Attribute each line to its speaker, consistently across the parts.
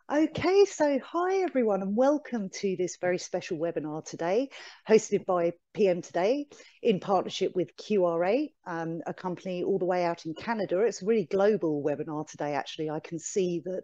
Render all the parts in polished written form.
Speaker 1: Okay, so hi everyone, and welcome to this very special webinar today, hosted by PM Today in partnership with QRA, a company all the way out in Canada. It's a really global webinar today, actually. I can see that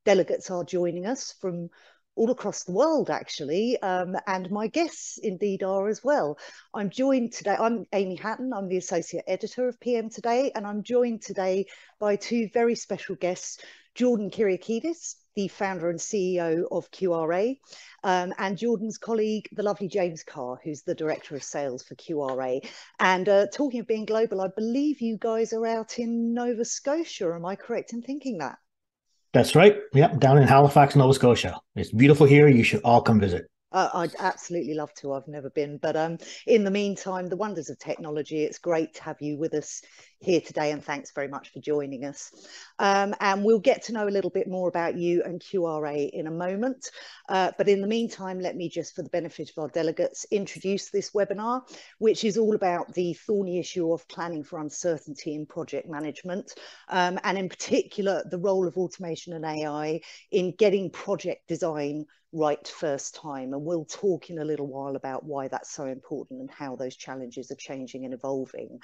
Speaker 1: delegates are joining us from all across the world, actually, and my guests indeed are as well. I'm joined today, I'm Amy Hatton, I'm the Associate Editor of PM Today, and I'm joined today by two very special guests, Jordan Kyriakidis, the founder and CEO of QRA, and Jordan's colleague, the lovely James Carr, who's the Director of Sales for QRA. And talking of being global, I believe you guys are out in Nova Scotia. Am I correct in thinking that?
Speaker 2: That's right. Yep, down in Halifax, Nova Scotia. It's beautiful here. You should all come visit.
Speaker 1: I'd absolutely love to. I've never been. But in the meantime, the wonders of technology, it's great to have you with us here today. And thanks very much for joining us. And we'll get to know a little bit more about you and QRA in a moment. But in the meantime, let me just, for the benefit of our delegates, introduce this webinar, which is all about the thorny issue of planning for uncertainty in project management. And in particular, the role of automation and AI in getting project design right first time. And we'll talk in a little while about why that's so important and how those challenges are changing and evolving.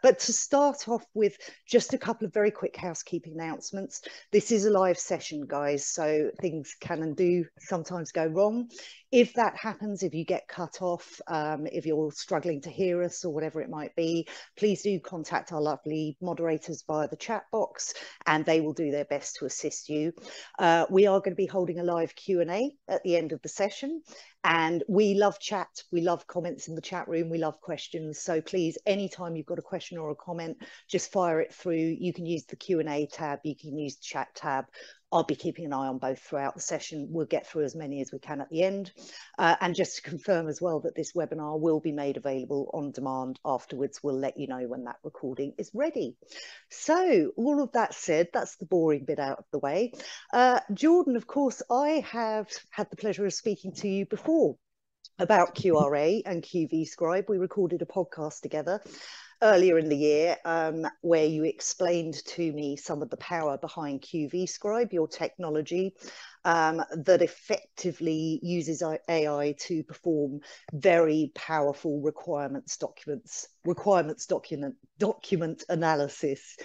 Speaker 1: But to start off with just a couple of very quick housekeeping announcements. This is a live session, guys, so things can and do sometimes go wrong. If that happens, if you get cut off, if you're struggling to hear us or whatever it might be, please do contact our lovely moderators via the chat box and they will do their best to assist you. We are going to be holding a live Q&A at the end of the session. And we love chat, we love comments in the chat room, we love questions. So please, anytime you've got a question or a comment, just fire it through. You can use the Q&A tab, you can use the chat tab. I'll be keeping an eye on both throughout the session. We'll get through as many as we can at the end. And just to confirm as well that this webinar will be made available on demand afterwards. We'll let you know when that recording is ready. So all of that said, that's the boring bit out of the way. Jordan, of course, I have had the pleasure of speaking to you before about QRA and QV Scribe. We recorded a podcast together earlier in the year where you explained to me some of the power behind QV Scribe, your technology that effectively uses AI to perform very powerful document analysis,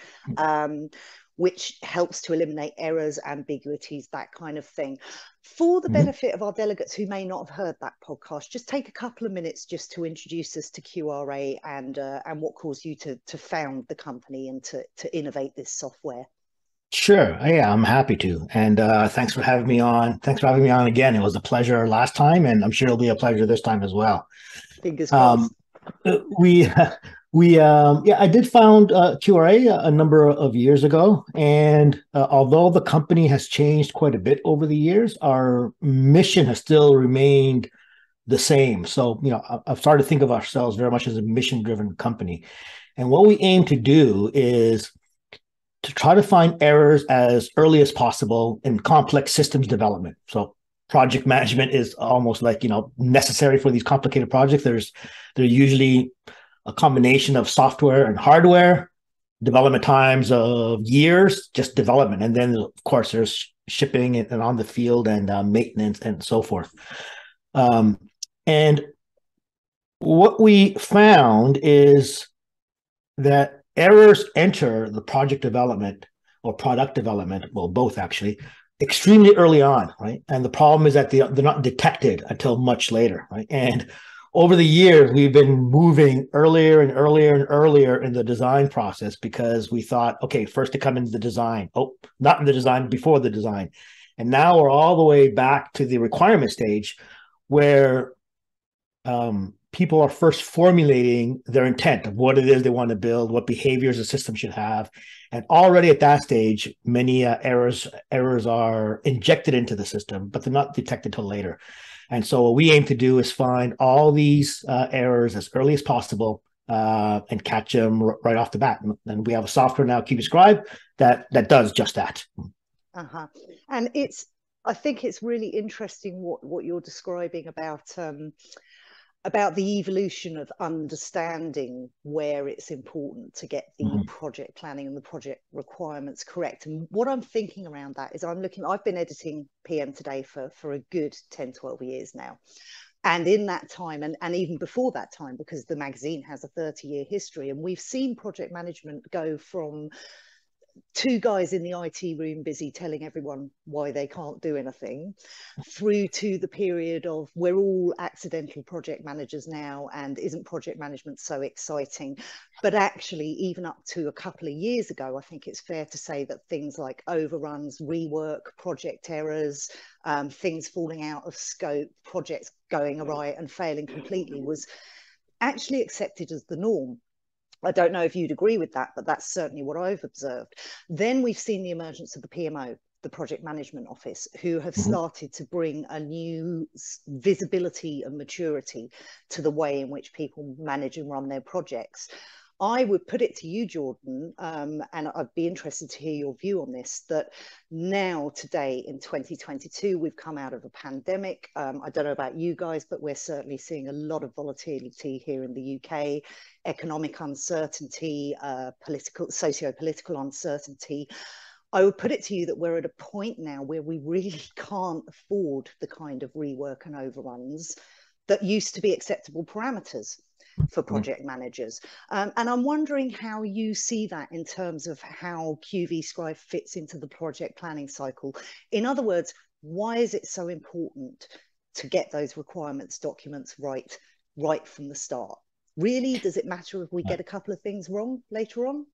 Speaker 1: which helps to eliminate errors, ambiguities, that kind of thing. For the benefit of our delegates who may not have heard that podcast, just take a couple of minutes just to introduce us to QRA and what caused you to found the company and to innovate this software.
Speaker 2: Sure. Yeah, I'm happy to. And thanks for having me on. Thanks for having me on again. It was a pleasure last time, and I'm sure it'll be a pleasure this time as well.
Speaker 1: Fingers
Speaker 2: Um,
Speaker 1: crossed.
Speaker 2: we yeah, I did found QRA a number of years ago, and although the company has changed quite a bit over the years, our mission has still remained the same. So, I've started to think of ourselves very much as a mission-driven company. And what we aim to do is to try to find errors as early as possible in complex systems development. So project management is almost like, necessary for these complicated projects. There's usually a combination of software and hardware, development times of years, just development. And then, of course, there's shipping and on the field and maintenance and so forth. And what we found is that errors enter the project development or product development, well, both actually, extremely early on, right? And the problem is that they're not detected until much later, right? And over the years, we've been moving earlier and earlier and earlier in the design process because we thought, okay, first to come into the design. Oh, not in the design, before the design. And now we're all the way back to the requirement stage where people are first formulating their intent of what it is they want to build, what behaviors the system should have. And already at that stage, many errors are injected into the system, but they're not detected till later. And so what we aim to do is find all these errors as early as possible and catch them right off the bat. And we have a software now, QV Scribe, that does just that.
Speaker 1: And I think it's really interesting what you're describing about about the evolution of understanding where it's important to get the project planning and the project requirements correct. And what I'm thinking around that is I've been editing PM Today for a good 10, 12 years now. And in that time, and even before that time, because the magazine has a 30-year history, and we've seen project management go from two guys in the IT room busy telling everyone why they can't do anything, through to the period of we're all accidental project managers now, and isn't project management so exciting? But actually, even up to a couple of years ago, I think it's fair to say that things like overruns, rework, project errors, things falling out of scope, projects going awry and failing completely was actually accepted as the norm. I don't know if you'd agree with that, but that's certainly what I've observed. Then we've seen the emergence of the PMO, the Project Management Office, who have started to bring a new visibility and maturity to the way in which people manage and run their projects. I would put it to you, Jordan, and I'd be interested to hear your view on this, that now, today, in 2022, we've come out of a pandemic. I don't know about you guys, but we're certainly seeing a lot of volatility here in the UK, economic uncertainty, socio-political uncertainty. I would put it to you that we're at a point now where we really can't afford the kind of rework and overruns that used to be acceptable parameters for project managers. And I'm wondering how you see that in terms of how QV Scribe fits into the project planning cycle. In other words, why is it so important to get those requirements documents right from the start? Really, does it matter if we get a couple of things wrong later on?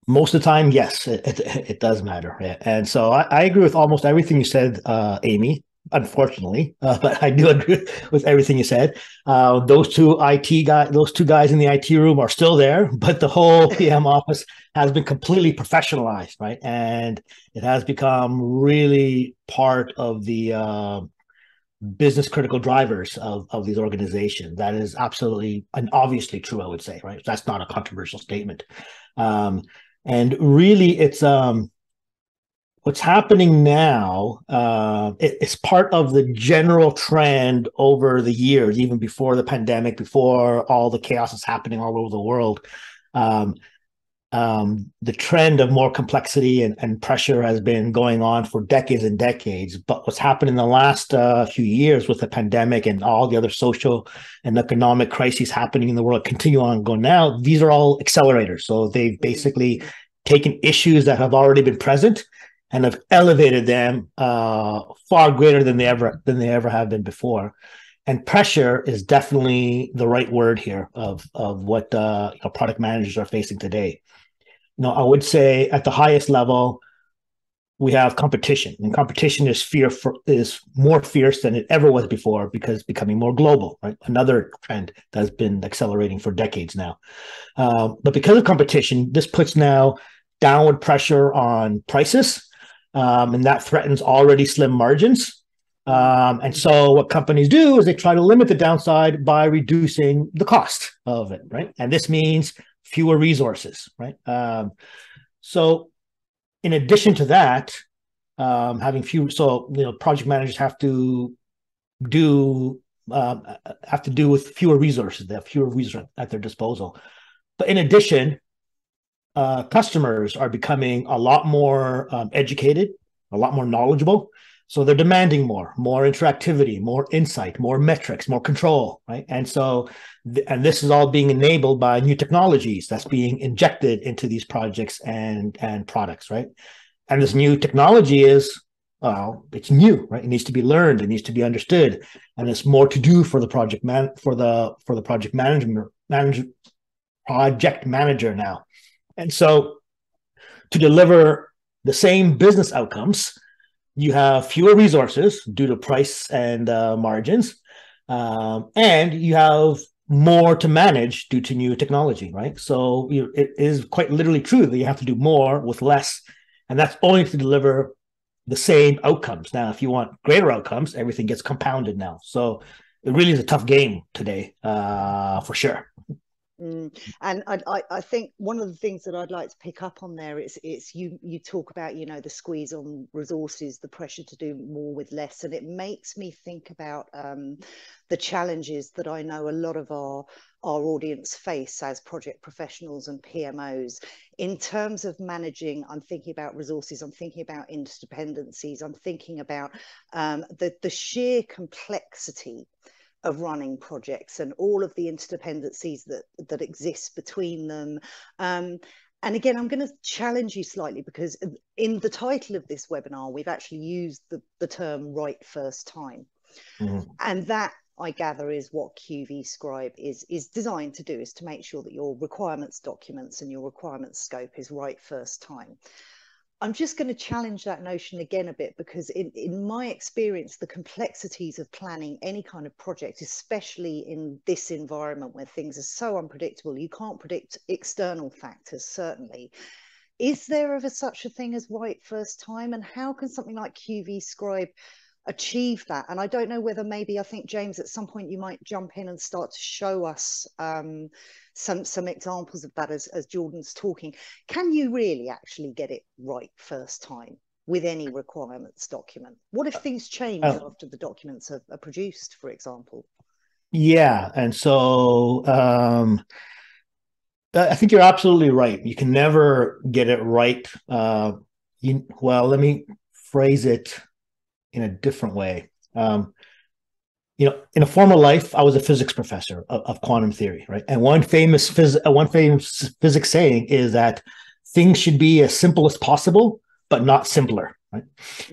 Speaker 2: Most of the time, yes, it does matter. Yeah. And so I agree with almost everything you said, Amy. Unfortunately, but I do agree with everything you said. Those two guys in the IT room are still there, but the whole PM office has been completely professionalized, right? And it has become really part of the business critical drivers of these organizations. That is absolutely and obviously true, I would say, right? That's not a controversial statement. And really, it's what's happening now, it's part of the general trend over the years, even before the pandemic, before all the chaos is happening all over the world. The trend of more complexity and pressure has been going on for decades and decades. But what's happened in the last few years with the pandemic and all the other social and economic crises happening in the world continue on going now, these are all accelerators. So they've basically taken issues that have already been present and have elevated them far greater than they ever have been before. And pressure is definitely the right word here of what product managers are facing today. I would say at the highest level, we have competition, and competition is more fierce than it ever was before because it's becoming more global. Right, another trend that's been accelerating for decades now. But because of competition, this puts now downward pressure on prices. And that threatens already slim margins. And so what companies do is they try to limit the downside by reducing the cost of it, right? And this means fewer resources, right? So in addition to that, having fewer, project managers have to do with fewer resources. They have fewer resources at their disposal. But in addition, customers are becoming a lot more educated, a lot more knowledgeable. So they're demanding more interactivity, more insight, more metrics, more control, right? And so, and this is all being enabled by new technologies that's being injected into these projects and products, right? And this new technology is, it's new, right? It needs to be learned, it needs to be understood, and there's more to do for the project project manager now. And so to deliver the same business outcomes, you have fewer resources due to price and margins, and you have more to manage due to new technology, right? So it is quite literally true that you have to do more with less, and that's only to deliver the same outcomes. Now, if you want greater outcomes, everything gets compounded now. So it really is a tough game today, for sure.
Speaker 1: And I think one of the things that I'd like to pick up on there is you talk about, you know, the squeeze on resources, the pressure to do more with less, and it makes me think about the challenges that I know a lot of our audience face as project professionals and PMOs in terms of managing. I'm thinking about resources, I'm thinking about interdependencies, I'm thinking about the sheer complexity of running projects and all of the interdependencies that exist between them. And again, I'm going to challenge you slightly, because in the title of this webinar, we've actually used the term right first time. And that, I gather, is what QV Scribe is designed to do, is to make sure that your requirements documents and your requirements scope is right first time. I'm just going to challenge that notion again a bit, because in my experience, the complexities of planning any kind of project, especially in this environment where things are so unpredictable, you can't predict external factors, certainly. Is there ever such a thing as right first time? And how can something like QV Scribe achieve that? And I don't know whether maybe, I think, James, at some point you might jump in and start to show us some examples of that as Jordan's talking. Can you really actually get it right first time with any requirements document? What if things change after the documents are produced, for example?
Speaker 2: Yeah, and so I think you're absolutely right. You can never get it right. Well, let me phrase it in a different way. You know, in a former life, I was a physics professor of quantum theory, right? And one famous physics saying is that things should be as simple as possible, but not simpler, right?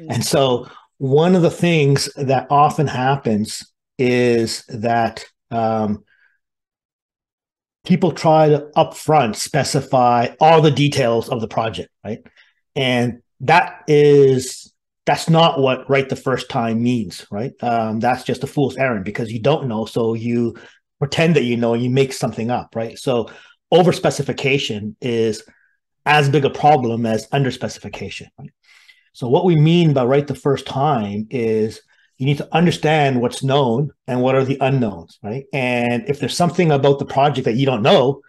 Speaker 2: And so one of the things that often happens is that people try to upfront specify all the details of the project, right? And that's not what right the first time means, right? That's just a fool's errand, because you don't know, so you pretend that you know and you make something up, right? So over specification is as big a problem as under specification, right? So what we mean by right the first time is you need to understand what's known and what are the unknowns, right? And if there's something about the project that you don't know,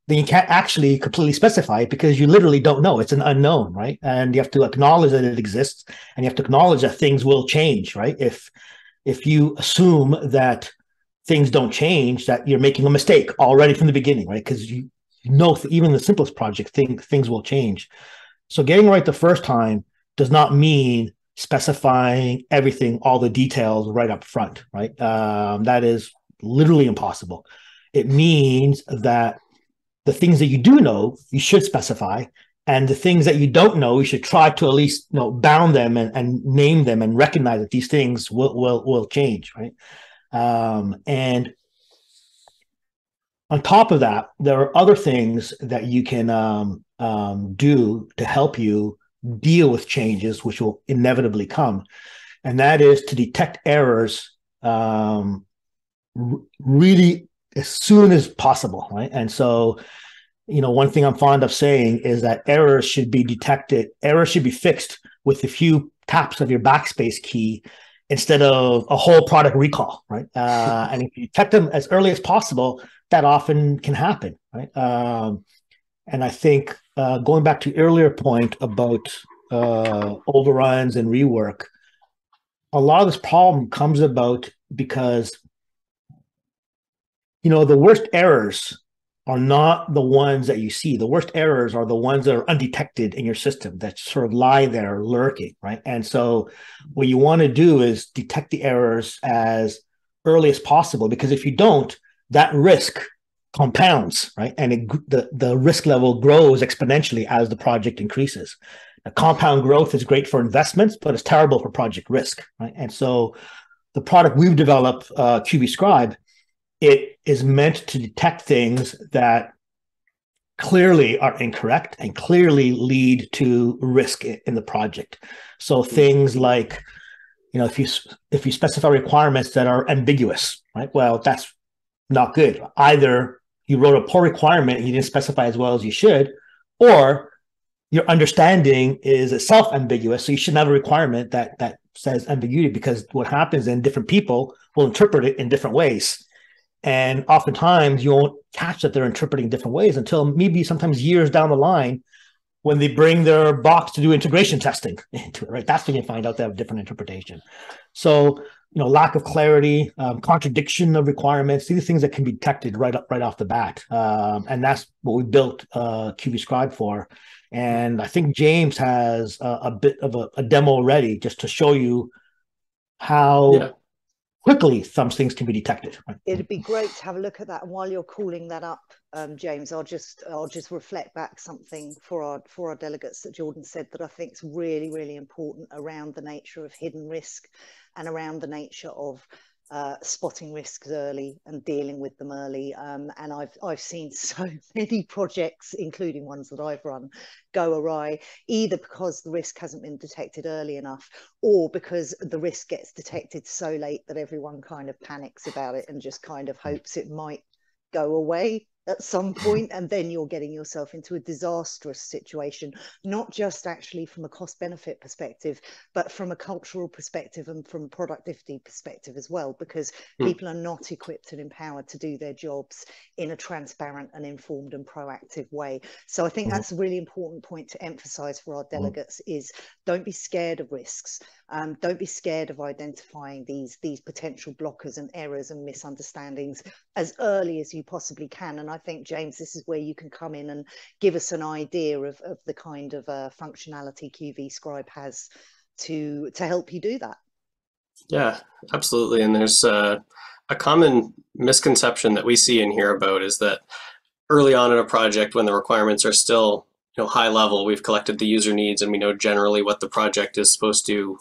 Speaker 2: then you can't actually completely specify it, because you literally don't know. It's an unknown, right? And you have to acknowledge that it exists, and you have to acknowledge that things will change, right? If you assume that things don't change, that you're making a mistake already from the beginning, right? Because you know even the simplest project, things will change. So getting right the first time does not mean specifying everything, all the details right up front, right? That is literally impossible. It means that the things that you do know, you should specify, and the things that you don't know, you should try to at least bound them and name them and recognize that these things will change, right? And on top of that, there are other things that you can do to help you deal with changes, which will inevitably come, and that is to detect errors really as soon as possible, right? And so, one thing I'm fond of saying is that errors should be fixed with a few taps of your backspace key instead of a whole product recall, right? And if you detect them as early as possible, that often can happen, right? And I think going back to earlier point about overruns and rework, a lot of this problem comes about because the worst errors are not the ones that you see. The worst errors are the ones that are undetected in your system, that sort of lie there lurking, right? And so what you want to do is detect the errors as early as possible, because if you don't, that risk compounds, right? And the risk level grows exponentially as the project increases. Now, compound growth is great for investments, but it's terrible for project risk, right? And so the product we've developed, QB Scribe, it is meant to detect things that clearly are incorrect and clearly lead to risk in the project. So things like, if you specify requirements that are ambiguous, right? Well, that's not good. Either you wrote a poor requirement and you didn't specify as well as you should, or your understanding is itself ambiguous. So you shouldn't have a requirement that says ambiguity, because what happens then, different people will interpret it in different ways. And oftentimes you won't catch that they're interpreting different ways until maybe sometimes years down the line when they bring their box to do integration testing into it, right? That's when you find out they have a different interpretation. So, lack of clarity, contradiction of requirements, these are things that can be detected right off the bat. And that's what we built QB Scribe for. And I think James has a bit of a demo ready just to show you how quickly some things can be detected. Right?
Speaker 1: It'd be great to have a look at that. And while you're calling that up, James, I'll just reflect back something for our delegates that Jordan said that I think is really, really important around the nature of hidden risk and around the nature of spotting risks early and dealing with them early. And I've seen so many projects, including ones that I've run, go awry, either because the risk hasn't been detected early enough or because the risk gets detected so late that everyone kind of panics about it and just kind of hopes it might go away at some point, and then you're getting yourself into a disastrous situation, not just actually from a cost benefit perspective, but from a cultural perspective and from a productivity perspective as well, because people are not equipped and empowered to do their jobs in a transparent and informed and proactive way. So I think that's a really important point to emphasize for our delegates is don't be scared of risks. Don't be scared of identifying these potential blockers and errors and misunderstandings as early as you possibly can. And I think, James, this is where you can come in and give us an idea of the kind of functionality QV Scribe has to help you do that. Yeah, absolutely. And there's a common misconception that we see and hear about is that early on in a project, when the requirements are still high level, we've collected the user needs and we know generally what the project is supposed to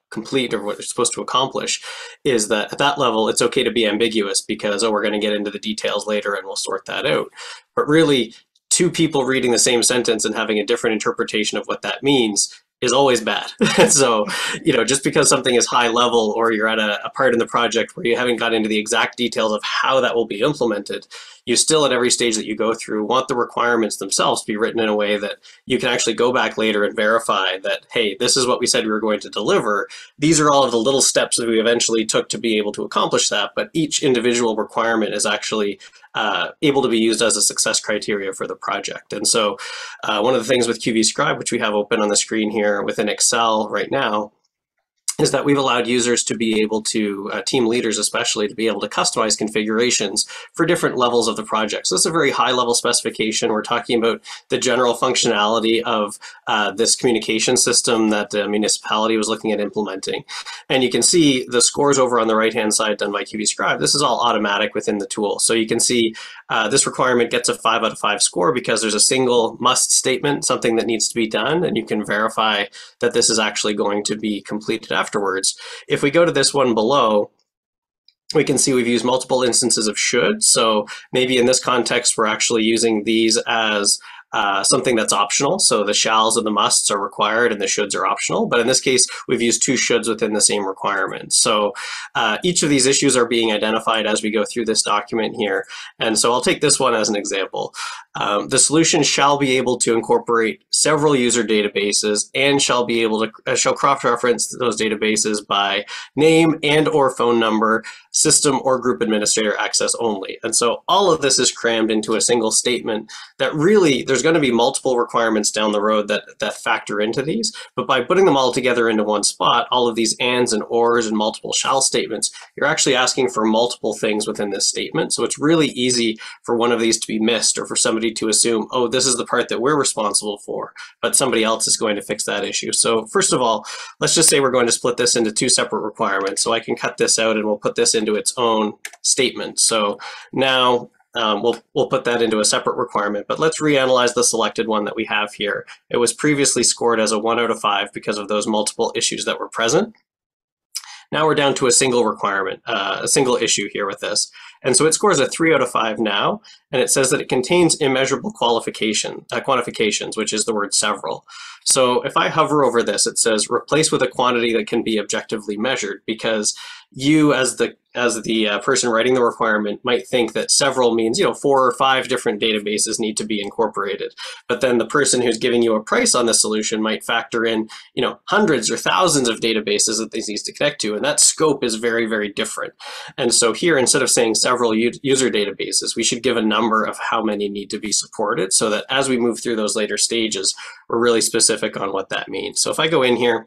Speaker 1: complete or what it's supposed to accomplish, is that at that level, it's okay to be ambiguous because, we're going to get into the details later and we'll sort that out. But really, two people reading the same sentence and having a different interpretation of what that means is always bad. So, just because something is high level or you're at a part in the project where you haven't got into the exact details of how that will be implemented, you still at every stage that you go through want the requirements themselves to be written in a way that you can actually go back later and verify that, hey, this is what we said we were going to deliver. These are all of the little steps that we eventually took to be able to accomplish that, but each individual requirement is actually able to be used as a success criteria for the project. And so one of the things with QV Scribe, which we have open on the screen here within Excel right now, is that we've allowed users to be able to, team leaders especially, to be able to customize configurations for different levels of the project. So this is a very high level specification. We're talking about the general functionality of this communication system that the municipality was looking at implementing. And you can see the scores over on the right-hand side done by QV Scribe. This is all automatic within the tool. So you can see this requirement gets a 5 out of 5 score because there's a single must statement, something that needs to be done, and you can verify that this is actually going to be completed afterwards. If we go to this one below, we can see we've used multiple instances of should. So maybe in this context, we're actually using these as something that's optional. So the shalls and the musts are required and the shoulds are optional. But in this case, we've used two shoulds within the same requirement. So each of these issues are being identified as we go through this document here. And so I'll take this one as an example. The solution shall be able to incorporate several user databases and shall be able to shall cross-reference those databases by name and or phone number, system or group administrator access only. And so all of this is crammed into a single statement that really, there's going to be multiple requirements down the road that factor into these, but by putting them all together into one spot, all of these ands and ors and multiple shall statements, you're actually asking for multiple things within this statement. So it's really easy for one of these to be missed or for somebody to assume, oh, this is the part that we're responsible for, but somebody else is going to fix that issue. So first of all, let's just say we're going to split this into two separate requirements. So I can cut this out and we'll put this into its own statement. So now we'll put that into a separate requirement, but let's reanalyze the selected one that we have here. It was previously scored as a 1 out of 5 because of those multiple issues that were present. Now we're down to a single requirement, a single issue here with this. And so it scores a 3 out of 5 now, and it says that it contains immeasurable quantifications, which is the word several.
Speaker 3: So if I hover over this, it says replace with a quantity that can be objectively measured, because you as the person writing the requirement might think that several means 4 or 5 different databases need to be incorporated, but then the person who's giving you a price on the solution might factor in hundreds or thousands of databases that they need to connect to, and that scope is very, very different. And so here, instead of saying several user databases, we should give a number of how many need to be supported, so that as we move through those later stages, we're really specific on what that means. So if I go in here,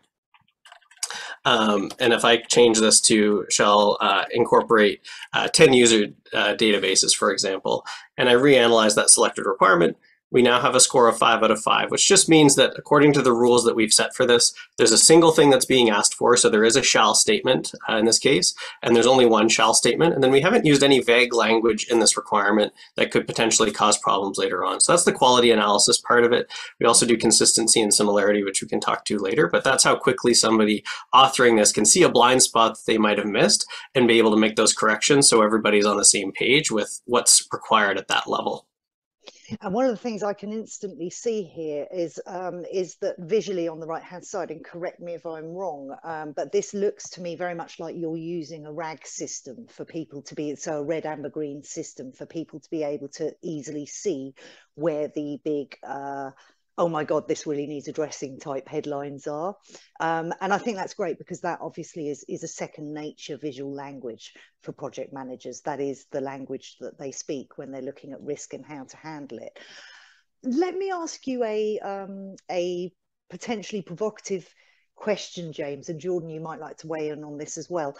Speaker 3: and if I change this to shall incorporate 10 user databases, for example, and I reanalyze that selected requirement, we now have a score of 5 out of 5, which just means that according to the rules that we've set for this, there's a single thing that's being asked for. So there is a shall statement in this case, and there's only one shall statement. And then we haven't used any vague language in this requirement that could potentially cause problems later on. So that's the quality analysis part of it. We also do consistency and similarity, which we can talk to later, but that's how quickly somebody authoring this can see a blind spot that they might have missed and be able to make those corrections so everybody's on the same page with what's required at that level.
Speaker 1: And one of the things I can instantly see here is that visually on the right-hand side, and correct me if I'm wrong, but this looks to me very much like you're using a RAG system for people to be, so a red, amber, green system for people to be able to easily see where the big, oh my God, this really needs addressing type headlines are. And I think that's great, because that obviously is a second nature visual language for project managers. That is the language that they speak when they're looking at risk and how to handle it. Let me ask you a potentially provocative question, James, and Jordan, you might like to weigh in on this as well.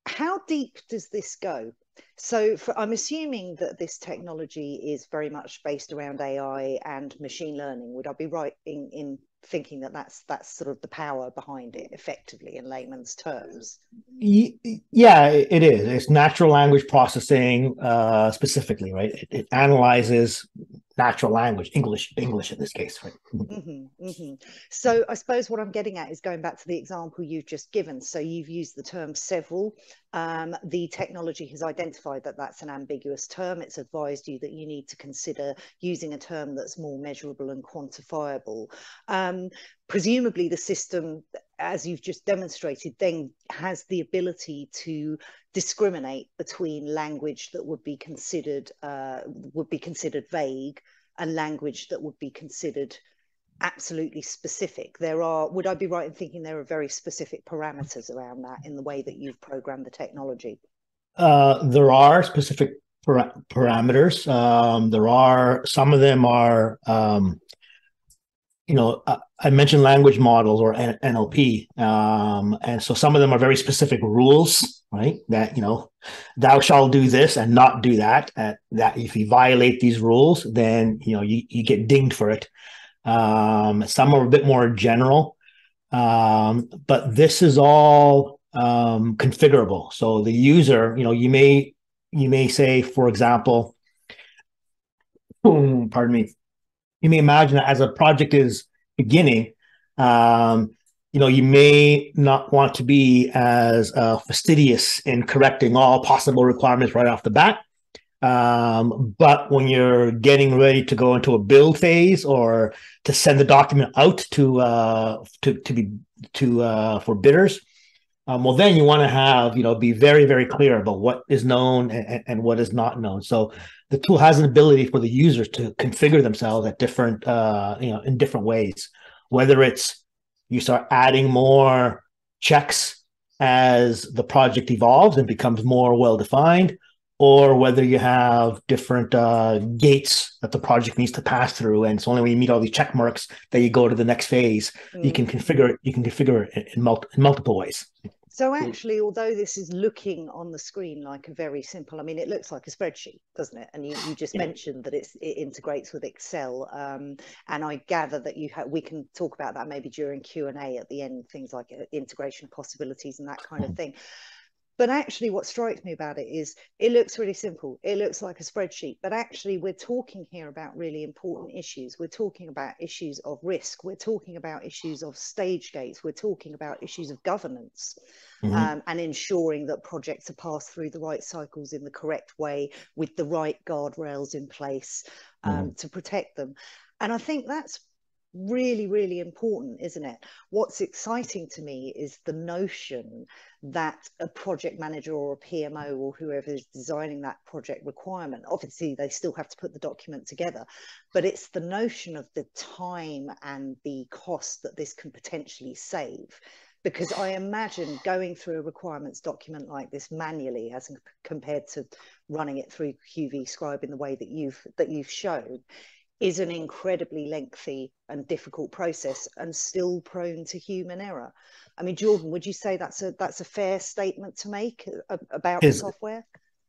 Speaker 1: How deep does this go? So I'm assuming that this technology is very much based around AI and machine learning. Would I be right in thinking that that's sort of the power behind it, effectively, in layman's terms?
Speaker 2: Yeah, it is. It's natural language processing, specifically, right? It analyzes natural language, English in this case, right?
Speaker 1: So I suppose what I'm getting at is going back to the example you've just given. So you've used the term several. The technology has identified that that's an ambiguous term. It's advised you that you need to consider using a term that's more measurable and quantifiable. Presumably the system, as you've just demonstrated, then has the ability to discriminate between language that would be considered vague and language that would be considered absolutely specific. Would I be right in thinking there are very specific parameters around that in the way that you've programmed the technology?
Speaker 2: There are specific parameters. There are, some of them are, I mentioned language models or NLP. And so some of them are very specific rules, right? That, thou shalt do this and not do that. That if you violate these rules, then, you get dinged for it. Some are a bit more general, but this is all configurable. So the user, you may say, for example, pardon me, you may imagine that as a project is beginning, you may not want to be as fastidious in correcting all possible requirements right off the bat. But when you're getting ready to go into a build phase or to send the document out for bidders, well, then you want to have, be very, very clear about what is known and what is not known. So the tool has an ability for the users to configure themselves at different, in different ways, whether it's you start adding more checks as the project evolves and becomes more well-defined, or whether you have different gates that the project needs to pass through, and it's only when you meet all these check marks that you go to the next phase. You can configure it in multiple ways.
Speaker 1: So actually, although this is looking on the screen like a very simple, it looks like a spreadsheet, doesn't it? And you just mentioned that it integrates with Excel, and I gather that we can talk about that maybe during Q&A at the end, things like integration possibilities and that kind of thing. But actually what strikes me about it is it looks really simple. It looks like a spreadsheet, but actually we're talking here about really important issues. We're talking about issues of risk. We're talking about issues of stage gates. We're talking about issues of governance, and ensuring that projects are passed through the right cycles in the correct way with the right guardrails in place to protect them. And I think that's really, really important, isn't it? What's exciting to me is the notion that a project manager or a PMO or whoever is designing that project requirement, obviously they still have to put the document together, but it's the notion of the time and the cost that this can potentially save. Because I imagine going through a requirements document like this manually, as compared to running it through QV Scribe in the way that you've shown, is an incredibly lengthy and difficult process and still prone to human error. I mean, Jordan, would you say that's a fair statement to make about the software?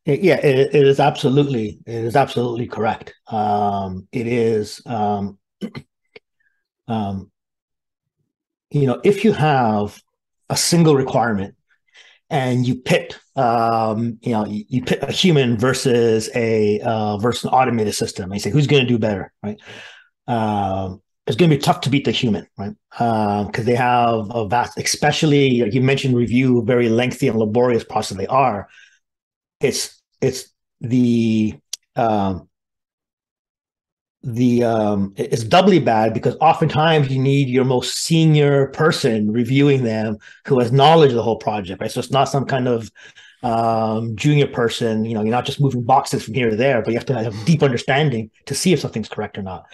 Speaker 2: Yeah, it is absolutely correct. It is, if you have a single requirement and you pit, you pit a human versus an automated system, and you say who's going to do better, right? It's going to be tough to beat the human, right? Because they have a vast, especially you mentioned review, very lengthy and laborious process they are. It's doubly bad because oftentimes you need your most senior person reviewing them who has knowledge of the whole project, right? So it's not some kind of junior person. You're not just moving boxes from here to there, but you have to have deep understanding to see if something's correct or not.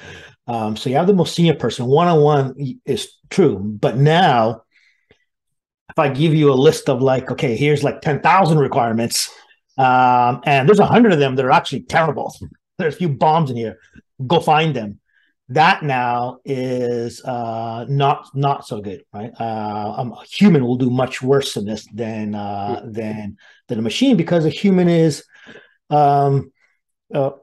Speaker 2: So you have the most senior person. One-on-one is true, but now if I give you a list of okay, here's 10,000 requirements, and there's 100 of them that are actually terrible. There's a few bombs in here. Go find them. That now is not so good, right? A human will do much worse in this than a machine, because a human is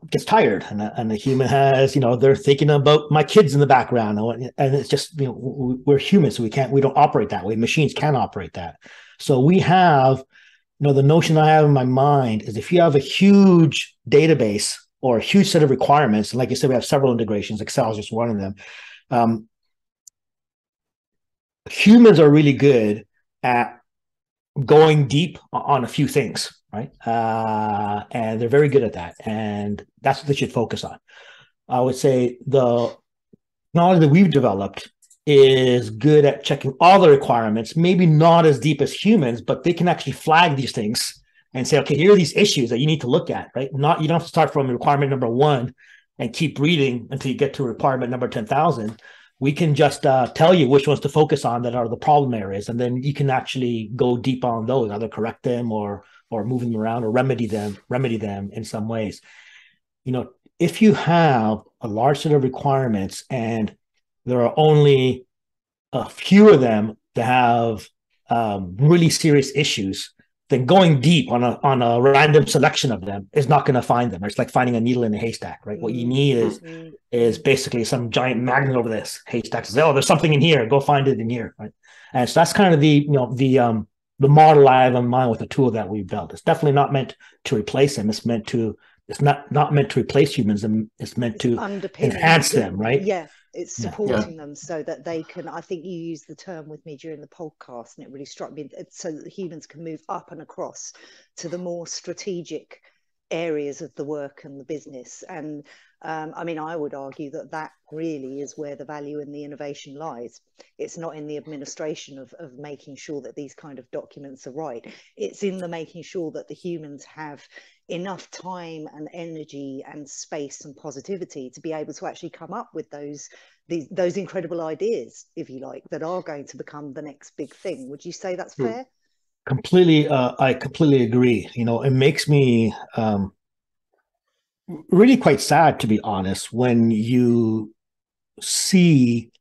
Speaker 2: gets tired, and the human has they're thinking about my kids in the background, and it's just we're humans, so we don't operate that way. Machines can operate that. So we have the notion I have in my mind is if you have a huge database or a huge set of requirements, and like you said, we have several integrations. Excel is just one of them. Humans are really good at going deep on a few things, right? And they're very good at that, and that's what they should focus on. I would say the knowledge that we've developed is good at checking all the requirements, maybe not as deep as humans, but they can actually flag these things and say, okay, here are these issues that you need to look at, right? You don't have to start from requirement number 1 and keep reading until you get to requirement number 10,000. We can just tell you which ones to focus on that are the problem areas, and then you can actually go deep on those, either correct them or move them around or remedy them in some ways. If you have a large set of requirements and there are only a few of them that have really serious issues, then going deep on a random selection of them is not going to find them. It's like finding a needle in a haystack, right? What you need is basically some giant magnet over this haystack to say, oh, there's something in here, go find it in here, right? And so that's kind of the model I have in mind with the tool that we've built. It's definitely not meant to replace them. It's not meant to replace humans. It's meant to enhance them, right?
Speaker 1: Yeah. It's supporting them so that they can, I think you used the term with me during the podcast, and it really struck me, so that the humans can move up and across to the more strategic areas of the work and the business. And I would argue that really is where the value and the innovation lies. It's not in the administration of making sure that these kind of documents are right. It's in the making sure that the humans have enough time and energy and space and positivity to be able to actually come up with those incredible ideas, if you like, that are going to become the next big thing. Would you say that's fair?
Speaker 2: Completely. I completely agree. It makes me really quite sad, to be honest, when you see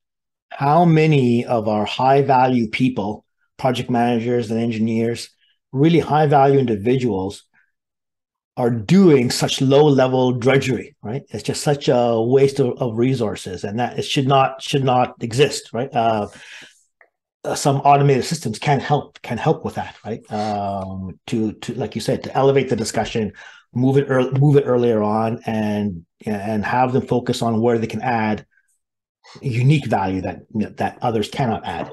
Speaker 2: how many of our high value people, project managers and engineers, really high value individuals, are doing such low level drudgery, right? It's just such a waste of resources, and that it should not exist, right? Some automated systems can help with that, right? To like you said, to elevate the discussion, move it earlier on, and have them focus on where they can add unique value that others cannot add.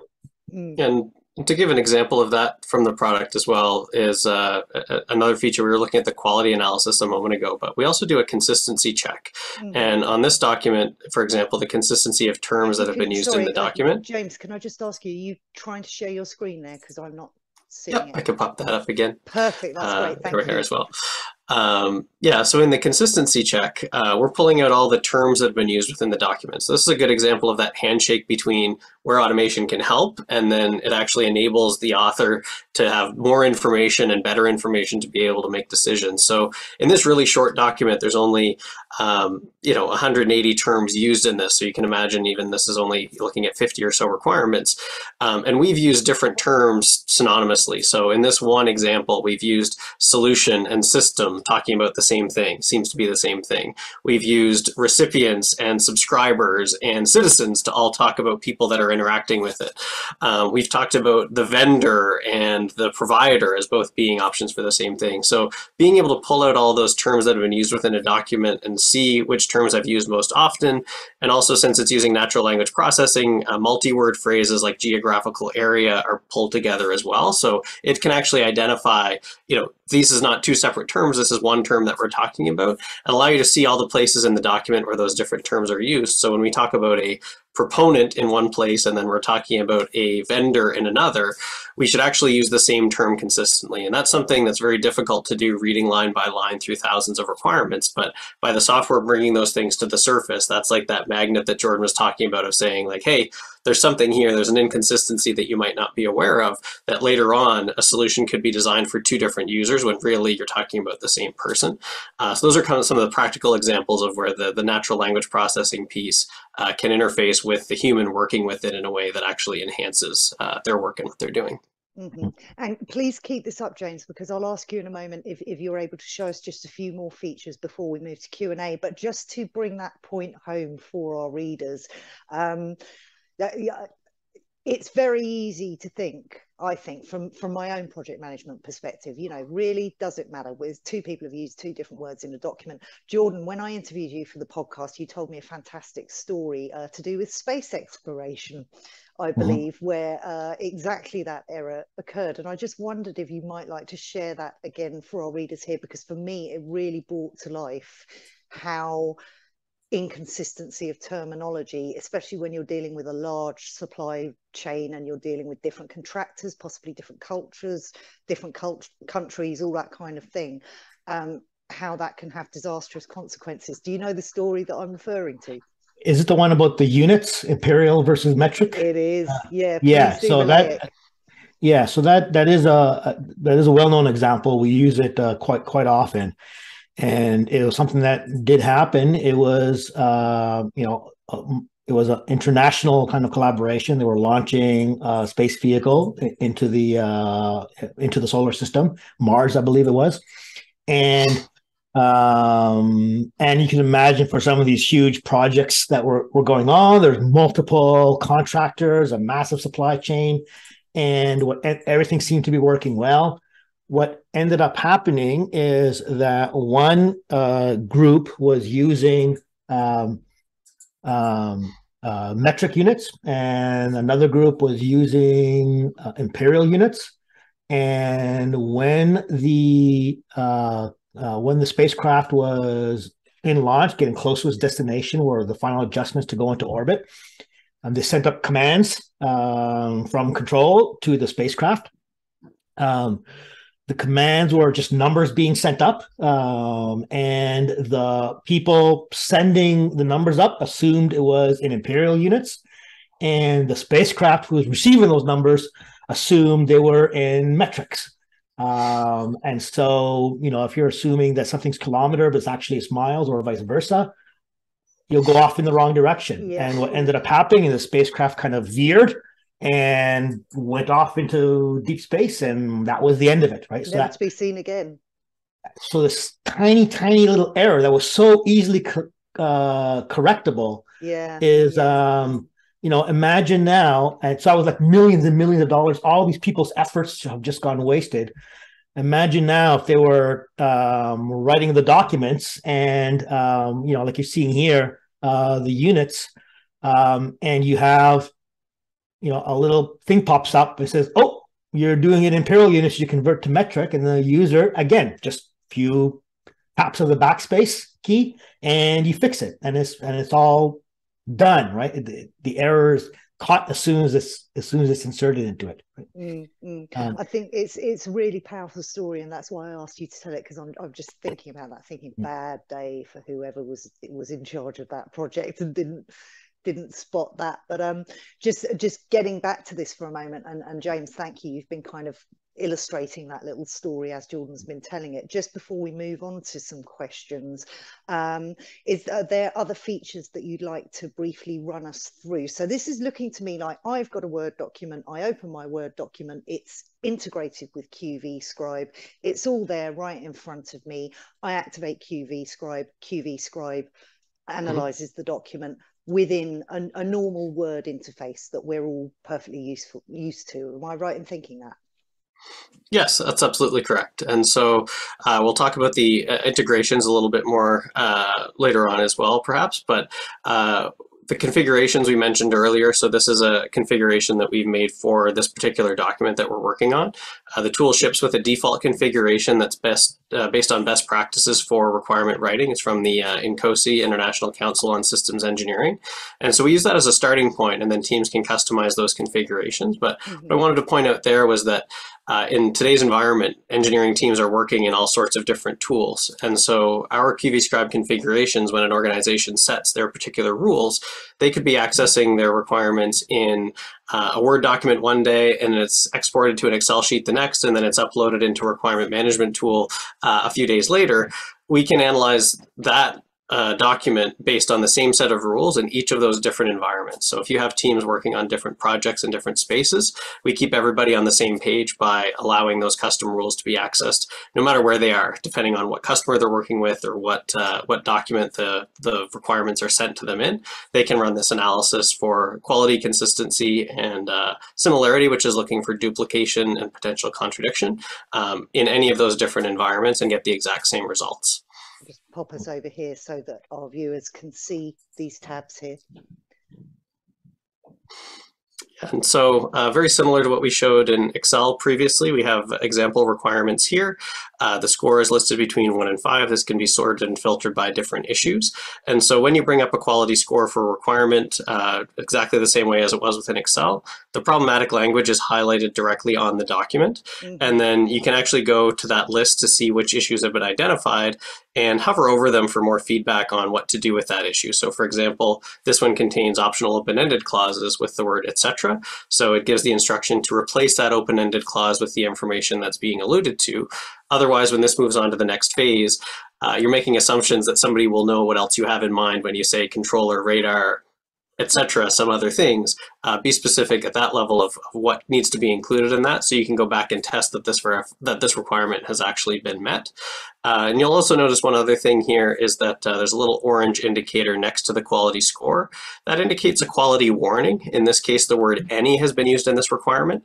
Speaker 3: And To give an example of that from the product as well is another feature. We were looking at the quality analysis a moment ago, but we also do a consistency check. And on this document, for example, the consistency of terms that have been used in the document.
Speaker 1: James, can I just ask you, are you trying to share your screen there? Because I'm not seeing it.
Speaker 3: I can pop that up again.
Speaker 1: Perfect, that's great, thank you.
Speaker 3: Here as well. Yeah, so in the consistency check, we're pulling out all the terms that have been used within the document. So this is a good example of that handshake between where automation can help, and then it actually enables the author to have more information and better information to be able to make decisions. So in this really short document, there's only 180 terms used in this. So you can imagine even this is only looking at 50 or so requirements. And we've used different terms synonymously. So in this one example, we've used solution and system, talking about the same thing, seems to be the same thing. We've used recipients and subscribers and citizens to all talk about people that are interacting with it. We've talked about the vendor and the provider as both being options for the same thing. So being able to pull out all those terms that have been used within a document and see which terms I've used most often, and also since it's using natural language processing, multi-word phrases like geographical area are pulled together as well. So it can actually identify, these is not two separate terms, this is one term that we're talking about, and allow you to see all the places in the document where those different terms are used. So when we talk about a proponent in one place and then we're talking about a vendor in another, we should actually use the same term consistently. And that's something that's very difficult to do reading line by line through thousands of requirements. But by the software bringing those things to the surface, that's like that magnet that Jordan was talking about of saying like, hey, there's something here, there's an inconsistency that you might not be aware of, that later on a solution could be designed for two different users when really you're talking about the same person. So those are kind of some of the practical examples of where the natural language processing piece can interface with the human working with it in a way that actually enhances their work and what they're doing.
Speaker 1: And please keep this up, James, because I'll ask you in a moment if you're able to show us just a few more features before we move to Q&A. But just to bring that point home for our readers, it's very easy to think, I think, from my own project management perspective, really does it matter? With two people have used two different words in a document. Jordan, when I interviewed you for the podcast, you told me a fantastic story to do with space exploration, I believe, where exactly that error occurred. And I just wondered if you might like to share that again for our readers here, because for me, it really brought to life how inconsistency of terminology, especially when you're dealing with a large supply chain and you're dealing with different contractors, possibly different cultures, different countries, all that kind of thing, how that can have disastrous consequences. Do you know the story that I'm referring to?
Speaker 2: Is it the one about the units, imperial versus metric?
Speaker 1: It is, yeah.
Speaker 2: So that is a well-known example. We use it quite often. And it was something that did happen. It was, it was an international kind of collaboration. They were launching a space vehicle into the solar system, Mars, I believe it was, and you can imagine for some of these huge projects that were going on, there's multiple contractors, a massive supply chain, and everything seemed to be working well. What ended up happening is that one group was using metric units, and another group was using imperial units. And when the spacecraft was in launch, getting close to its destination, where the final adjustments to go into orbit, they sent up commands from control to the spacecraft. The commands were just numbers being sent up, and the people sending the numbers up assumed it was in imperial units, and the spacecraft who was receiving those numbers assumed they were in metrics. And so, if you're assuming that something's kilometer, but it's actually it's miles, or vice versa, you'll go off in the wrong direction. Yeah. And what ended up happening is the spacecraft kind of veered and went off into deep space, and that was the end of it, right?
Speaker 1: Never to be seen again.
Speaker 2: So this tiny little error that was so easily correctable is, imagine now, and so I was like millions and millions of dollars, all these people's efforts have just gone wasted. Imagine now if they were writing the documents and, like you're seeing here, the units, and you have a little thing pops up and says, "Oh, you're doing it in imperial units. You convert to metric," and the user again just few taps of the backspace key, and you fix it, and it's all done, right? The error is caught as soon as it's inserted into it. Right?
Speaker 1: I think it's a really powerful story, and that's why I asked you to tell it, because I'm just thinking about that, thinking bad day for whoever was in charge of that project and didn't spot that. But just getting back to this for a moment, and James, thank you. You've been kind of illustrating that little story as Jordan's been telling it. Just before we move on to some questions, are there other features that you'd like to briefly run us through? So this is looking to me like I've got a Word document. I open my Word document. It's integrated with QV Scribe. It's all there right in front of me. I activate QV Scribe. QV Scribe analyzes the document within a normal Word interface that we're all perfectly used to. Am I right in thinking that?
Speaker 3: Yes, that's absolutely correct. And so we'll talk about the integrations a little bit more later on as well, perhaps. But the configurations we mentioned earlier, so this is a configuration that we've made for this particular document that we're working on. The tool ships with a default configuration that's based on best practices for requirement writing. It's from the INCOSE, International Council on Systems Engineering. And so we use that as a starting point, and then teams can customize those configurations. But what I wanted to point out there was that in today's environment, engineering teams are working in all sorts of different tools. And so our QV Scribe configurations, when an organization sets their particular rules, they could be accessing their requirements in a Word document one day, and it's exported to an Excel sheet the next, and then it's uploaded into a requirement management tool a few days later. We can analyze that document based on the same set of rules in each of those different environments. So if you have teams working on different projects in different spaces, we keep everybody on the same page by allowing those custom rules to be accessed no matter where they are, depending on what customer they're working with or what document the requirements are sent to them in. They can run this analysis for quality, consistency, and similarity, which is looking for duplication and potential contradiction in any of those different environments and get the exact same results.
Speaker 1: Just pop us over here so that our viewers can see these tabs here.
Speaker 3: And so very similar to what we showed in Excel previously, we have example requirements here. The score is listed between 1 and 5. This can be sorted and filtered by different issues. And so when you bring up a quality score for a requirement, exactly the same way as it was within Excel, the problematic language is highlighted directly on the document. And then you can actually go to that list to see which issues have been identified and hover over them for more feedback on what to do with that issue. So for example, this one contains optional open-ended clauses with the word etc. So it gives the instruction to replace that open-ended clause with the information that's being alluded to. Otherwise, when this moves on to the next phase, you're making assumptions that somebody will know what else you have in mind when you say controller, radar, etc., some other things. Be specific at that level of what needs to be included in that, so you can go back and test that this requirement has actually been met. And you'll also notice one other thing here is that there's a little orange indicator next to the quality score. That indicates a quality warning. In this case, the word any has been used in this requirement.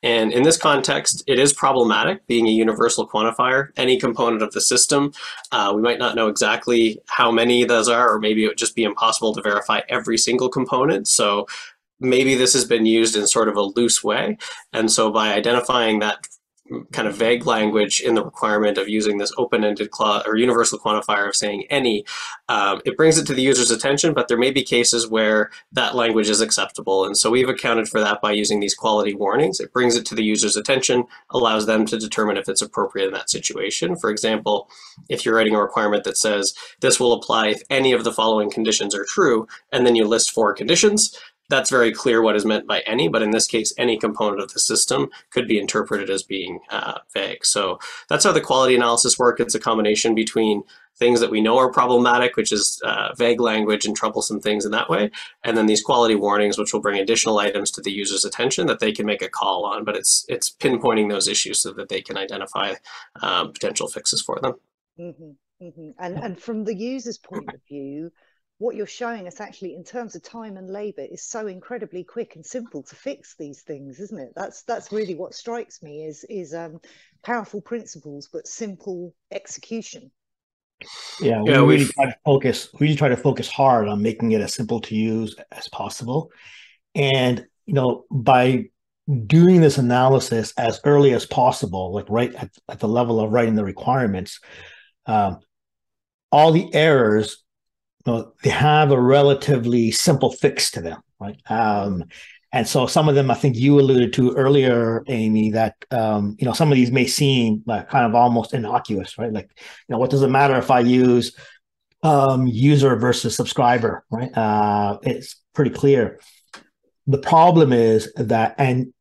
Speaker 3: And in this context, it is problematic being a universal quantifier. Any component of the system, we might not know exactly how many those are, or maybe it would just be impossible to verify every single component. So maybe this has been used in sort of a loose way. And so by identifying that kind of vague language in the requirement of using this open-ended clause or universal quantifier of saying any, it brings it to the user's attention, but there may be cases where that language is acceptable. And so we've accounted for that by using these quality warnings. It brings it to the user's attention, allows them to determine if it's appropriate in that situation. For example, if you're writing a requirement that says this will apply if any of the following conditions are true, and then you list 4 conditions, that's very clear what is meant by any, but in this case, any component of the system could be interpreted as being vague. So that's how the quality analysis works. It's a combination between things that we know are problematic, which is vague language and troublesome things in that way, and then these quality warnings, which will bring additional items to the user's attention that they can make a call on, but it's pinpointing those issues so that they can identify potential fixes for them.
Speaker 1: And from the user's point of view, what you're showing us actually in terms of time and labor is so incredibly quick and simple to fix these things, isn't it? That's really what strikes me is powerful principles but simple execution.
Speaker 2: Yeah, we really try to focus hard on making it as simple to use as possible. And by doing this analysis as early as possible, like right at the level of writing the requirements, all the errors, they have a relatively simple fix to them, right? And so some of them, I think you alluded to earlier, Amy, that some of these may seem like kind of almost innocuous, right? Like, what does it matter if I use user versus subscriber, right? It's pretty clear. The problem is that, and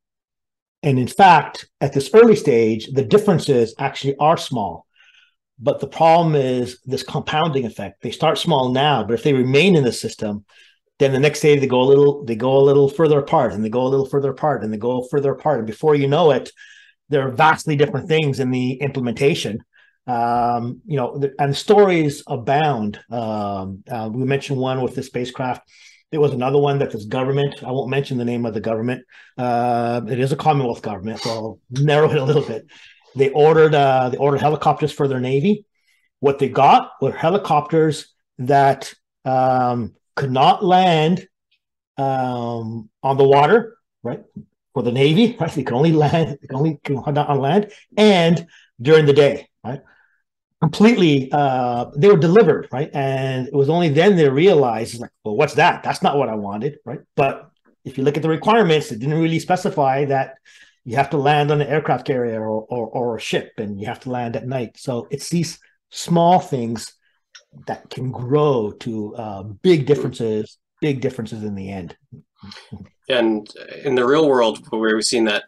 Speaker 2: in fact, at this early stage, the differences actually are small. But the problem is this compounding effect. They start small now, but if they remain in the system, then the next day they go a little further apart, and they go a little further apart, and they go further apart. And before you know it, there are vastly different things in the implementation. And stories abound. We mentioned one with the spacecraft. There was another one that this government, I won't mention the name of the government. It is a Commonwealth government, so I'll narrow it a little bit. They ordered helicopters for their Navy. What they got were helicopters that could not land on the water, right? For the Navy, right? They could only land, not on land, and during the day, right? Completely, they were delivered, right? And it was only then they realized, like, well, what's that? That's not what I wanted, right? But if you look at the requirements, it didn't really specify that you have to land on an aircraft carrier or a ship, and you have to land at night. So it's these small things that can grow to big differences in the end.
Speaker 3: And in the real world, where we've seen that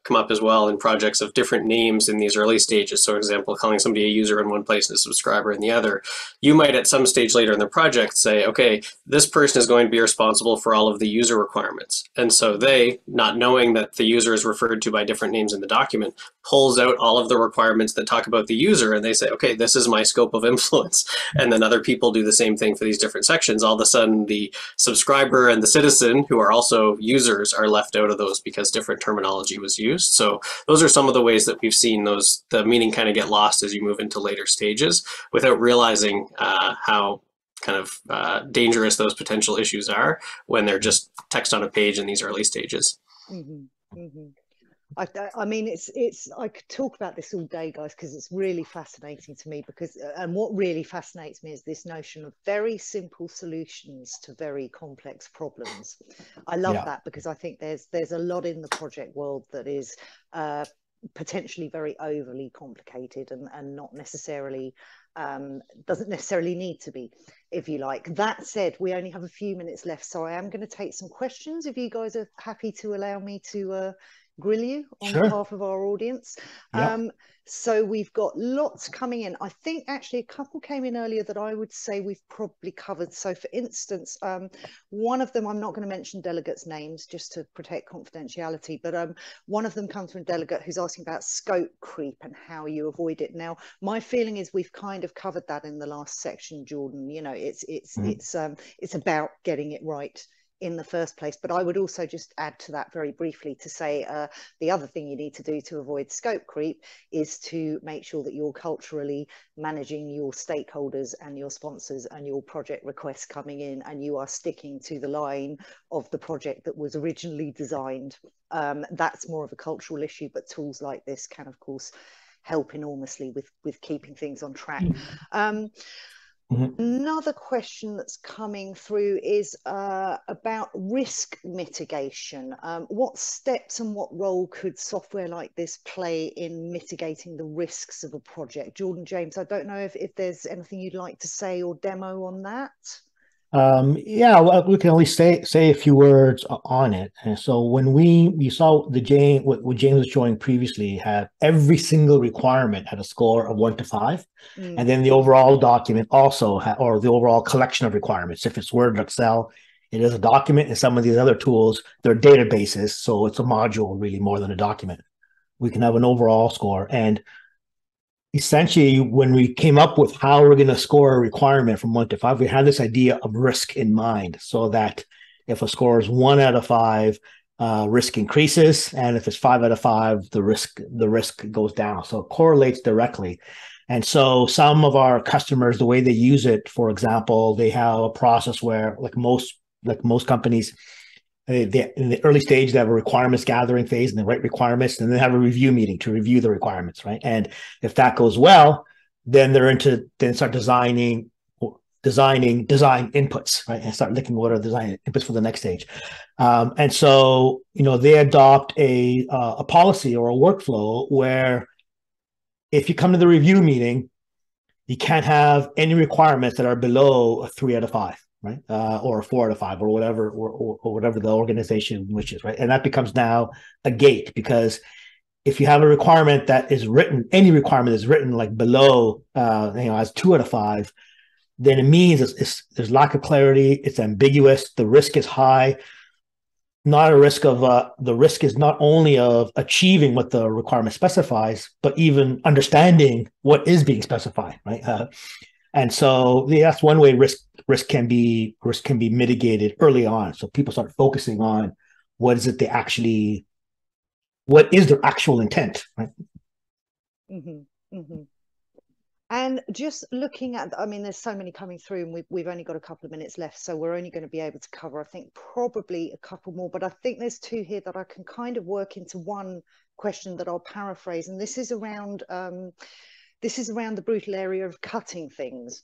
Speaker 3: come up as well in projects of different names in these early stages. So, for example, calling somebody a user in one place and a subscriber in the other, you might at some stage later in the project say, okay, this person is going to be responsible for all of the user requirements. And so they, not knowing that the user is referred to by different names in the document, pulls out all of the requirements that talk about the user, and they say, okay, this is my scope of influence. And then other people do the same thing for these different sections. All of a sudden, the subscriber and the citizen, who are also users, are left out of those because different terminology was used. So those are some of the ways that we've seen the meaning kind of get lost as you move into later stages without realizing how kind of dangerous those potential issues are when they're just text on a page in these early stages.
Speaker 1: Mm-hmm. Mm-hmm. I mean, I could talk about this all day, guys, because it's really fascinating to me. And what really fascinates me is this notion of very simple solutions to very complex problems. I love that, because I think there's a lot in the project world that is potentially very overly complicated and not necessarily doesn't necessarily need to be, if you like. That said, we only have a few minutes left, so I am going to take some questions if you guys are happy to allow me to grill you on behalf of our audience. So we've got lots coming in. I think actually a couple came in earlier that I would say we've probably covered. So for instance, one of them, I'm not going to mention delegates' names just to protect confidentiality, but one of them comes from a delegate who's asking about scope creep and how you avoid it. Now, my feeling is we've kind of covered that in the last section, Jordan. It's about getting it right in the first place. But I would also just add to that very briefly to say the other thing you need to do to avoid scope creep is to make sure that you're culturally managing your stakeholders and your sponsors and your project requests coming in, and you are sticking to the line of the project that was originally designed. That's more of a cultural issue, but tools like this can, of course, help enormously with keeping things on track. Another question that's coming through is about risk mitigation. What steps and what role could software like this play in mitigating the risks of a project? Jordan, James, I don't know if there's anything you'd like to say or demo on that.
Speaker 2: Well, we can only say a few words on it. And so when you saw what James was showing previously, had every single requirement had a score of 1 to 5, and then the overall document also or the overall collection of requirements. If it's Word or Excel, it is a document, and some of these other tools, they're databases, so it's a module really more than a document. We can have an overall score. And essentially, when we came up with how we're going to score a requirement from 1 to 5, we had this idea of risk in mind, so that if a score is 1 out of 5, risk increases, and if it's 5 out of 5, the risk goes down. So it correlates directly. And so some of our customers, the way they use it, for example, they have a process where, like most companies, in the early stage, they have a requirements gathering phase and they write requirements, and then they have a review meeting to review the requirements, right? And if that goes well, then start design inputs, right? And start looking what are design inputs for the next stage. And so, they adopt a policy or a workflow where if you come to the review meeting, you can't have any requirements that are below a 3 out of 5, right? Or a 4 out of 5, or whatever, or whatever the organization wishes, right? And that becomes now a gate, because if you have a requirement that is written, any requirement is written like below, as 2 out of 5, then it means there's lack of clarity. It's ambiguous. The risk is high. Not a risk of the risk is not only of achieving what the requirement specifies, but even understanding what is being specified, right? And so that's one way risk can be mitigated early on. So people start focusing on what is their actual intent, right?
Speaker 1: Mm-hmm. Mm-hmm. And just looking at, there's so many coming through, and we've only got a couple of minutes left, so we're only going to be able to cover, I think, probably a couple more. But I think there's two here that I can kind of work into one question that I'll paraphrase, and this is around the brutal area of cutting things.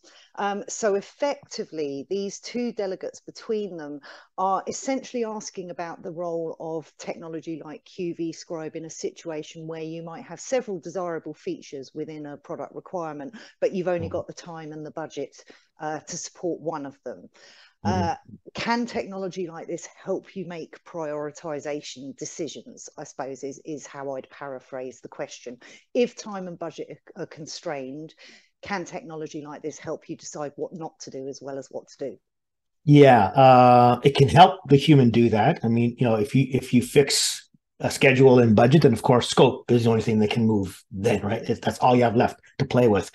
Speaker 1: So effectively, these two delegates between them are essentially asking about the role of technology like QV Scribe in a situation where you might have several desirable features within a product requirement, but you've only got the time and the budget to support one of them. Can technology like this help you make prioritization decisions, I suppose, is how I'd paraphrase the question. If time and budget are constrained, can technology like this help you decide what not to do as well as what to do?
Speaker 2: Yeah, it can help the human do that. If you fix a schedule and budget, then of course scope is the only thing that can move then, right? That's all you have left to play with.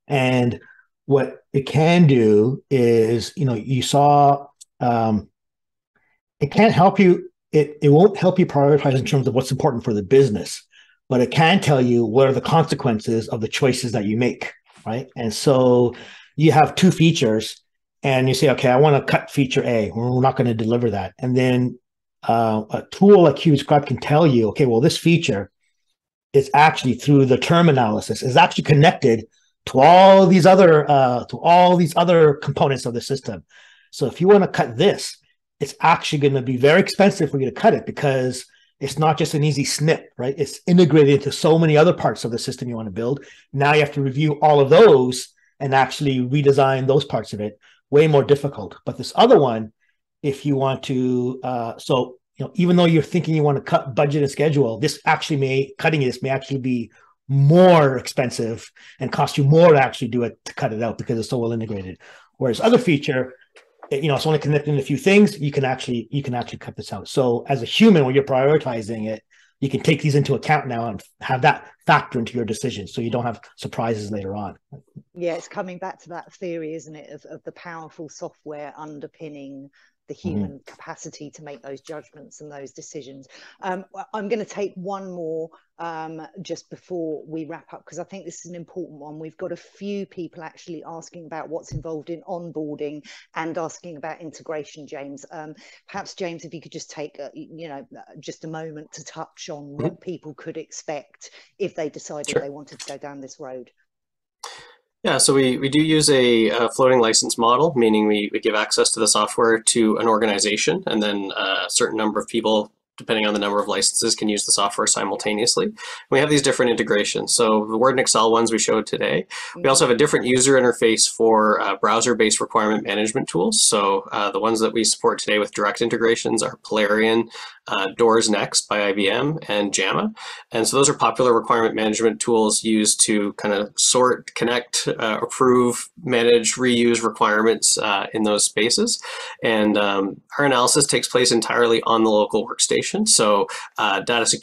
Speaker 2: And what it can do is, you saw, it can't help you. It won't help you prioritize in terms of what's important for the business, but it can tell you what are the consequences of the choices that you make, right? And so you have two features, and you say, okay, I want to cut feature A. We're not going to deliver that. And then a tool like QScribe can tell you, okay, well, this feature is actually, through the term analysis, is actually connected to all these other components of the system. So if you want to cut this, it's actually going to be very expensive for you to cut it, because it's not just an easy snip, right? It's integrated into so many other parts of the system you want to build. Now you have to review all of those and actually redesign those parts of it. Way more difficult. But this other one, if you want to, even though you're thinking you want to cut budget and schedule, cutting this may actually be more expensive and cost you more to actually do it, to cut it out, because it's so well integrated. Whereas other feature, it's only connecting a few things. You can actually cut this out. So as a human, when you're prioritizing it, you can take these into account now and have that factor into your decision, so you don't have surprises later on.
Speaker 1: Yeah, it's coming back to that theory, isn't it, of the powerful software underpinning the human capacity to make those judgments and those decisions. I'm going to take one more just before we wrap up, because I think this is an important one. We've got a few people actually asking about what's involved in onboarding and asking about integration, James. Perhaps, James, if you could just take just a moment to touch on what people could expect if they decided they wanted to go down this road.
Speaker 3: Yeah, so we do use a floating license model, meaning we give access to the software to an organization, and then a certain number of people, depending on the number of licenses, can use the software simultaneously. We have these different integrations. So the Word and Excel ones we showed today. We also have a different user interface for browser-based requirement management tools. So the ones that we support today with direct integrations are Polarian, Doors Next by IBM, and JAMA. And so those are popular requirement management tools used to kind of sort, connect, approve, manage, reuse requirements in those spaces. And our analysis takes place entirely on the local workstation. information. So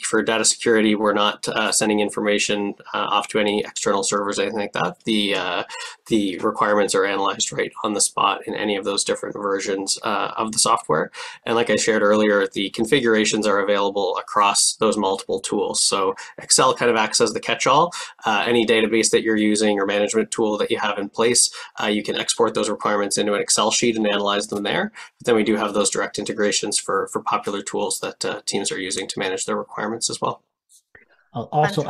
Speaker 3: for data security, we're not sending information off to any external servers, anything like that. The requirements are analyzed right on the spot in any of those different versions of the software. And like I shared earlier, the configurations are available across those multiple tools. So Excel kind of acts as the catch-all. Any database that you're using or management tool that you have in place, you can export those requirements into an Excel sheet and analyze them there. But then we do have those direct integrations for popular tools that teams are using to manage their requirements as well.
Speaker 2: I'll also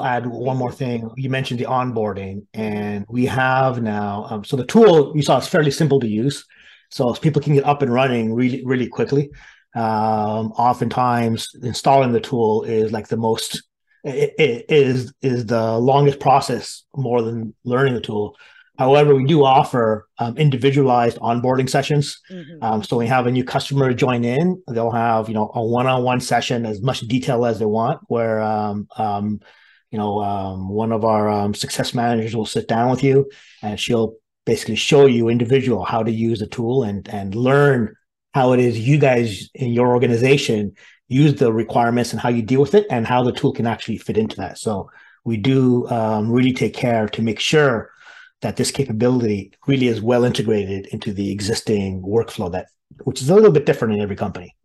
Speaker 2: add one more thing. You mentioned the onboarding, and we have now, so the tool you saw is fairly simple to use. So people can get up and running really, really quickly. Oftentimes installing the tool is like it is the longest process, more than learning the tool. However, we do offer individualized onboarding sessions. So when you have a new customer join in, they'll have a one-on-one session, as much detail as they want, where one of our success managers will sit down with you, and she'll basically show you individual how to use the tool and learn how it is you guys in your organization use the requirements and how you deal with it and how the tool can actually fit into that. So we do really take care to make sure that this capability really is well integrated into the existing workflow, which is a little bit different in every company.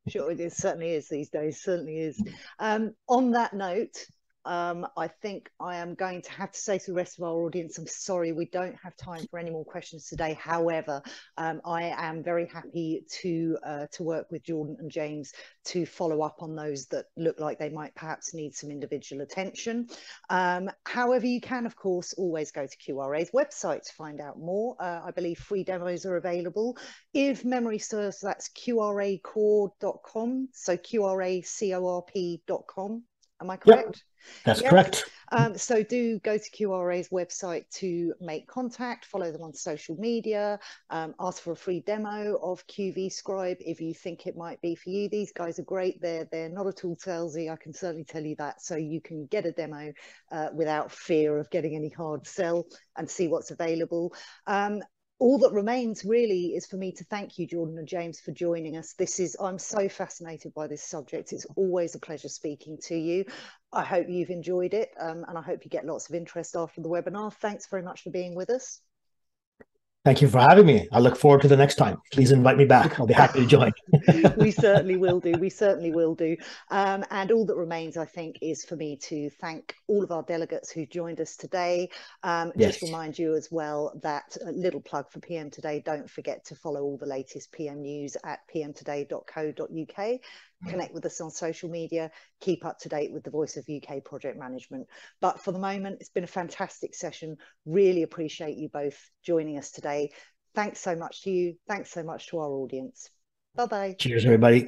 Speaker 1: Sure, it is. Certainly is these days. Certainly is. On that note, I think I am going to have to say to the rest of our audience, I'm sorry, we don't have time for any more questions today. However, I am very happy to work with Jordan and James to follow up on those that look like they might perhaps need some individual attention. However, you can, of course, always go to QRA's website to find out more. I believe free demos are available. If memory serves, that's qracorp.com, so qracorp.com. Am I correct?
Speaker 2: Yep. That's correct.
Speaker 1: So do go to QRA's website to make contact, follow them on social media, ask for a free demo of QV Scribe if you think it might be for you. These guys are great. They're not at all salesy, I can certainly tell you that. So you can get a demo without fear of getting any hard sell and see what's available. All that remains really is for me to thank you, Jordan and James, for joining us. I'm so fascinated by this subject. It's always a pleasure speaking to you. I hope you've enjoyed it, and I hope you get lots of interest after the webinar. Thanks very much for being with us.
Speaker 2: Thank you for having me. I look forward to the next time. Please invite me back. I'll be happy to join.
Speaker 1: We certainly will do. We certainly will do. And all that remains, I think, is for me to thank all of our delegates who joined us today.
Speaker 2: Yes.
Speaker 1: Just remind you as well that a little plug for PM Today. Don't forget to follow all the latest PM news at pmtoday.co.uk. Connect with us on social media, keep up to date with the Voice of UK project management. But for the moment, it's been a fantastic session. Really appreciate you both joining us today. Thanks so much to you. Thanks so much to our audience. Bye-bye.
Speaker 2: Cheers, everybody.